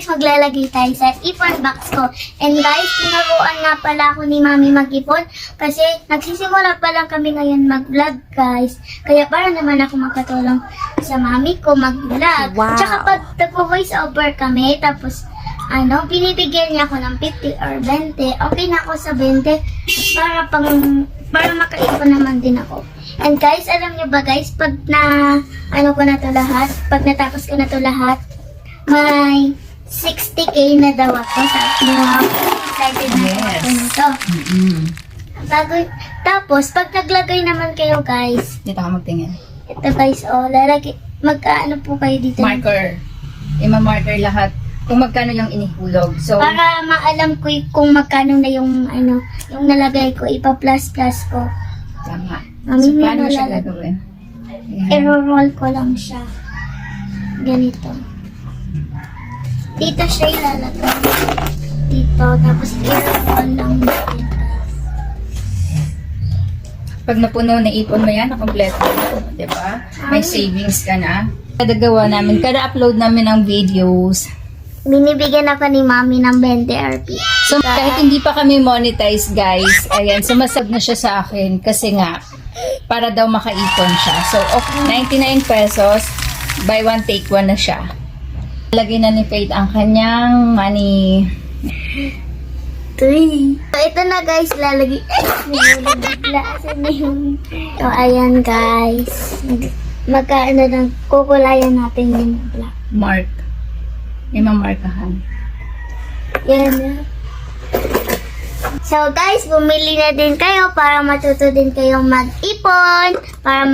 guys, maglalagay tayo sa ipon box ko. And guys, tinuruan nga pala ako ni Mami mag-ipon kasi nagsisimula pa lang kami ngayon mag-vlog guys. Kaya para naman ako makatulong sa Mami ko mag-vlog. Wow. Tsaka pag nagpo-voice over kami, tapos binibigyan niya ako ng 50 or 20. Okay na ako sa 20 para makaipon naman din ako. And guys, alam niyo ba guys, pag ko na to lahat, pag natapos ko na to lahat, may 60k na daw ako. Sabi niyo, excited na ako nito. Tapos, pag naglagay naman kayo guys, Dito ka magtingin. ito guys, magkaano po kayo dito? Marker. Ima-marker lahat kung magkano yung inihulog. So, Para maalam ko kung magkano na yung yung nalagay ko, ipa-plus-plus ko. tama. Mami, So, may paano mo siya nalalagay. gagawin? Ayan. I-roll ko lang siya. Ganito. Dito siya ilalagay. Dito. Tapos i-roll lang natin. Pag napuno na ipon mo yan, nakompleto mo. Diba? May savings ka na. Kada gawa namin, kada upload namin ng videos. Binibigyan ako ni Mami ng 20 RP. So, kahit hindi pa kami monetize, guys, ayan, sumasab na siya sa akin kasi nga, para daw makaipon siya. So, 99 pesos, buy one, take one na siya. Lagay na ni Faith ang kanyang money. 3. So, ito na guys, lalagay. Asan na yung... So, ayan guys. Magkaano lang, kukulayan natin yung black. Mark. Imamarkahan. Yan na. So guys, bumili na din kayo para matuto din kayong mag-ipon. Para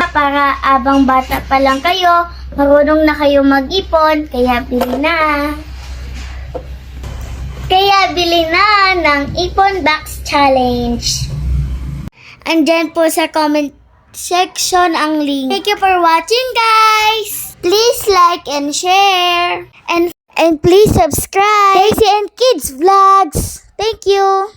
abang bata pa lang kayo, marunong na kayo mag-ipon. Kaya bili na. Kaya bili na ng Ipon Box Challenge. Andyan po sa comment section ang link. Thank you for watching guys. Please like and share. And please subscribe. Daisy and Kids Vlogs. Thank you.